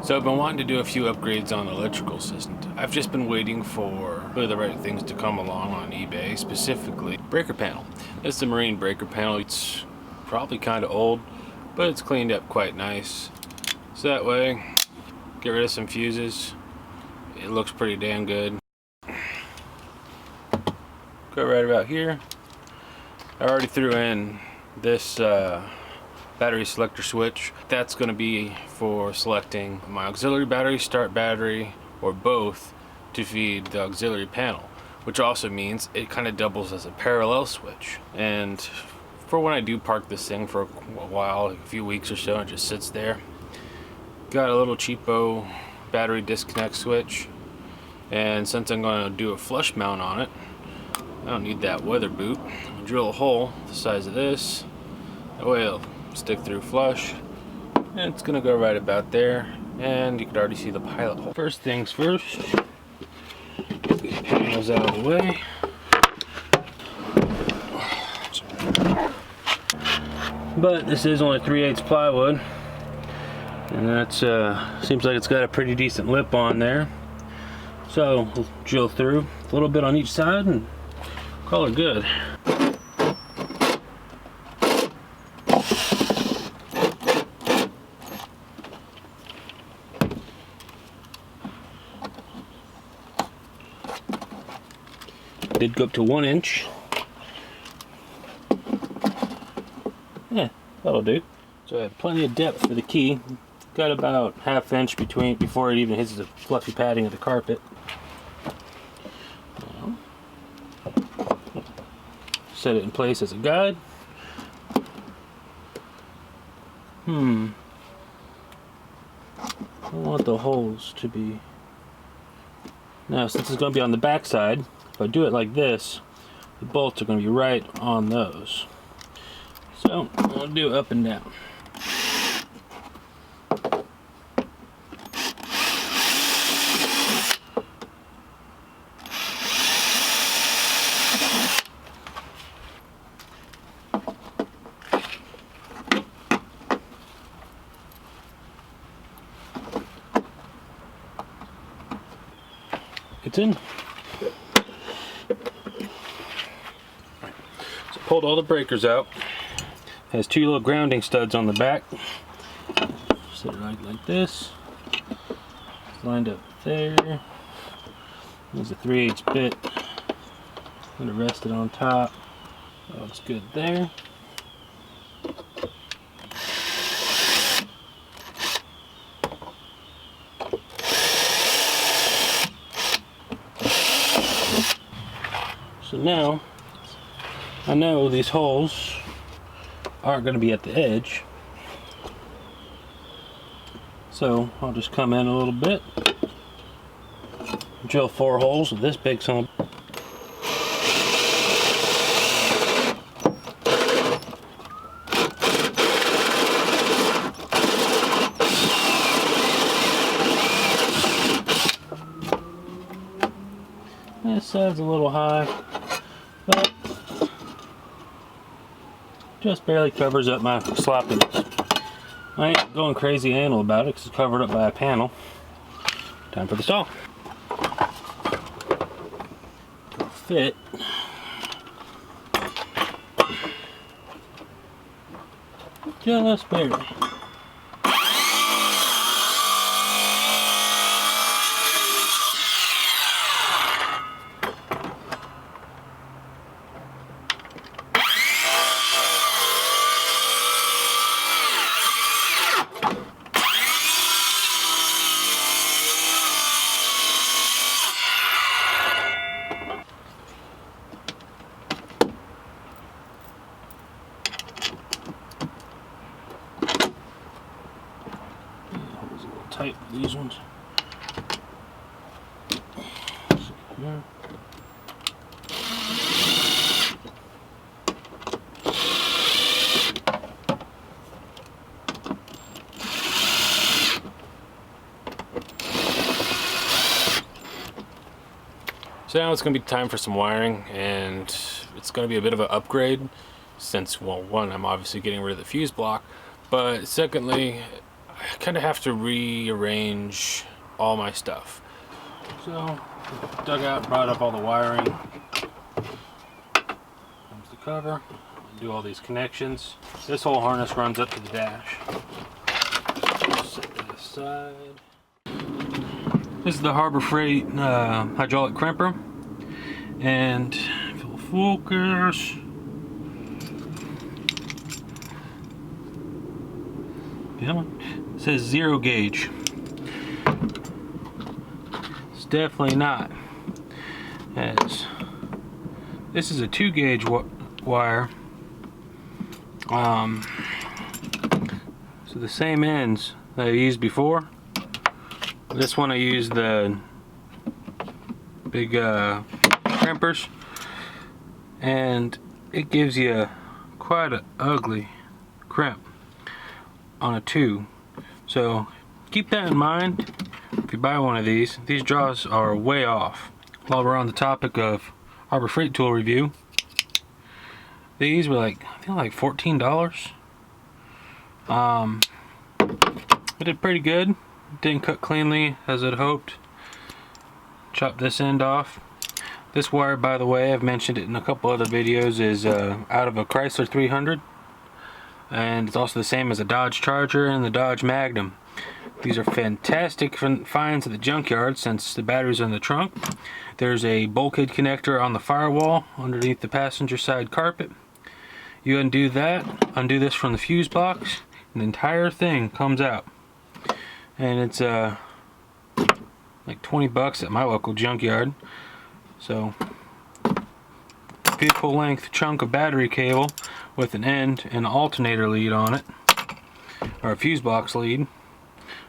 So I've been wanting to do a few upgrades on the electrical system. I've just been waiting for really the right things to come along on eBay, specifically breaker panel. This is the Marine breaker panel. It's probably kind of old, but it's cleaned up quite nice. So that way, get rid of some fuses. It looks pretty damn good. Go right about here. I already threw in this battery selector switch. That's going to be for selecting my auxiliary battery, start battery, or both to feed the auxiliary panel, which also means it kind of doubles as a parallel switch. And for when I do park this thing for a while, a few weeks or so, and it just sits there, got a little cheapo battery disconnect switch. And since I'm going to do a flush mount on it, I don't need that weather boot. I'll drill a hole the size of this. That way it'll stick through flush, and it's gonna go right about there, and you can already see the pilot hole. First things first, get these panels out of the way. But this is only 3/8 plywood, and that's seems like it's got a pretty decent lip on there. So we'll drill through a little bit on each side and call it good. Did go up to 1 inch. Yeah, that'll do. So I have plenty of depth for the key. Got about ½ inch between before it even hits the fluffy padding of the carpet. Now, set it in place as a guide. I want the holes to be. Now, since it's going to be on the back side, if I do it like this, the bolts are going to be right on those. So I'll do up and down. It's in. So pulled all the breakers out. Has 2 little grounding studs on the back. Set it like this. It's lined up there. There's a 3/8 bit. I'm gonna rest it on top. Oh, it's good there. So now, I know these holes aren't going to be at the edge. So I'll just come in a little bit. Drill 4 holes with this big son. This side's a little high, but just barely covers up my sloppiness. I ain't going crazy anal about it because it's covered up by a panel. Time for the saw. Fit. Just barely. Tight with these ones. Yeah. So now it's going to be time for some wiring, and it's going to be a bit of an upgrade since, well, one, I'm obviously getting rid of the fuse block, but secondly, I kind of have to rearrange all my stuff. So, dug out, brought up all the wiring. Comes the cover. Do all these connections. This whole harness runs up to the dash. Set that aside. This is the Harbor Freight hydraulic crimper, and if it'll focus, it says 0 gauge. It's definitely not, as this is a 2 gauge wire. So the same ends that I used before. This one I used the big crimpers, and it gives you quite an ugly crimp on a 2. So keep that in mind if you buy one of these. These jaws are way off. While we're on the topic of Harbor Freight tool review, these were like, I think like $14. It did pretty good. Didn't cut cleanly as I'd hoped. Chopped this end off. This wire, by the way, I've mentioned it in a couple other videos, is out of a Chrysler 300, and it's also the same as a Dodge Charger and the Dodge Magnum. These are fantastic finds at the junkyard since the batteries are in the trunk. There's a bulkhead connector on the firewall underneath the passenger side carpet. You undo that, undo this from the fuse box, and the entire thing comes out. And it's like 20 bucks at my local junkyard. So, beautiful length chunk of battery cable with an end and an alternator lead on it, or a fuse box lead.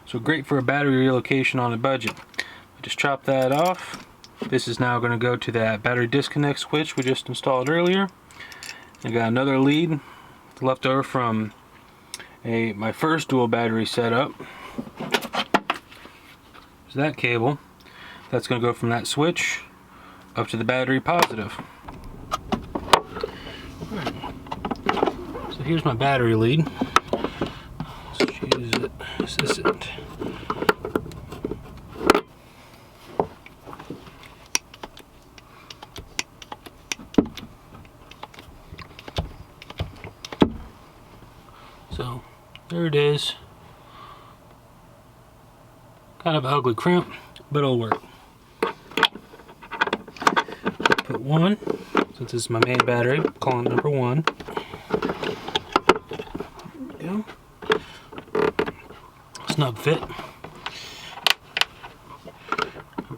So great for a battery relocation on a budget. I just chopped that off. This is now going to go to that battery disconnect switch we just installed earlier. I got another lead left over from my first dual battery setup. So that cable, that's going to go from that switch up to the battery positive. So here's my battery lead. Let's choose it. Is this it? So there it is. Kind of an ugly crimp, but it'll work. Put one, since this is my main battery, calling it number 1. There we go. Snug fit.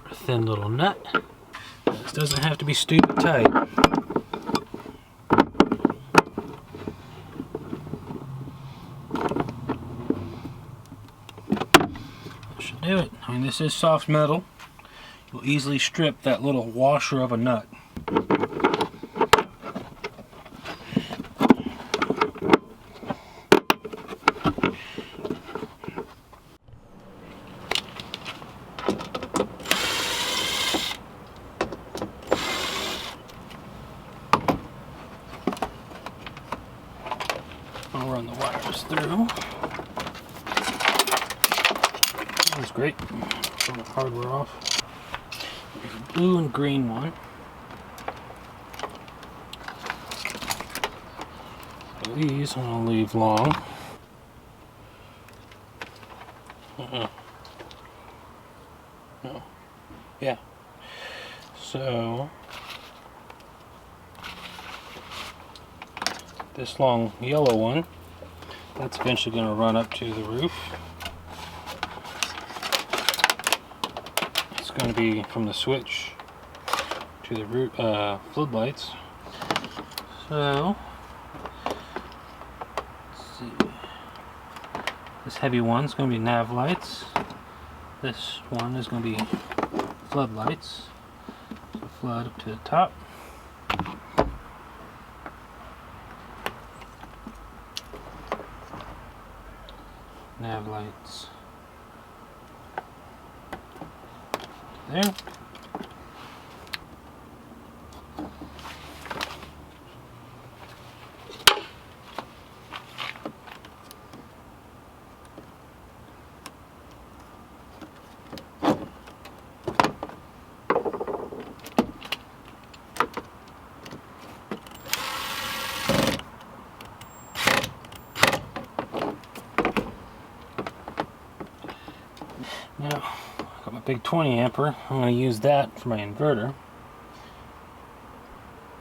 A thin little nut. This doesn't have to be stupid tight. Do it. I mean, this is soft metal. You'll easily strip that little washer of a nut. I'll run the wires through. That's great. Pull the hardware off. There's a blue and green one. So these I'll leave long. No. Yeah. So this long yellow one, that's eventually going to run up to the roof. It's going to be from the switch to the roof floodlights. So let's see. This heavy one's going to be nav lights. This one is going to be floodlights. So flood up to the top. Nav lights there. Now, I got my big 20 ampere. I'm going to use that for my inverter.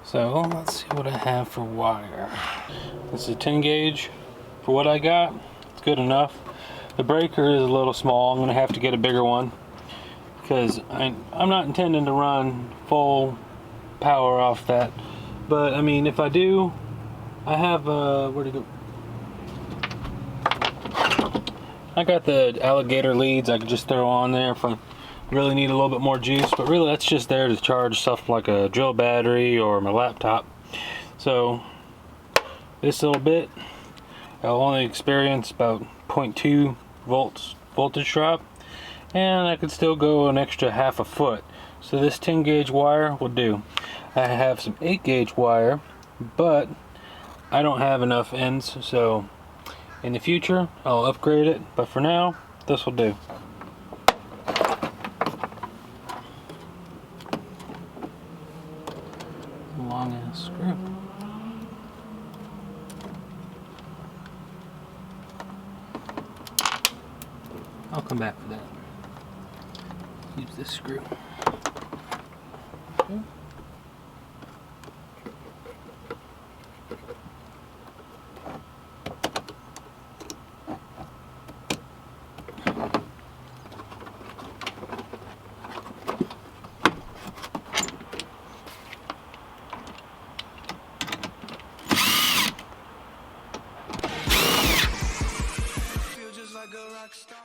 So let's see what I have for wire. This is a 10 gauge. For what I got, it's good enough. The breaker is a little small. I'm going to have to get a bigger one because I'm not intending to run full power off that. But I mean, if I do, I have where to go? I got the alligator leads I could just throw on there if I really need a little bit more juice, but really that's just there to charge stuff like a drill battery or my laptop. So this little bit, I'll only experience about 0.2 volts voltage drop, and I could still go an extra half a foot. So this 10 gauge wire will do. I have some 8 gauge wire, but I don't have enough ends, so in the future I'll upgrade it, but for now this will do. Long ass screw. I'll come back for that. Use this screw. Okay. Feel just like a rock star.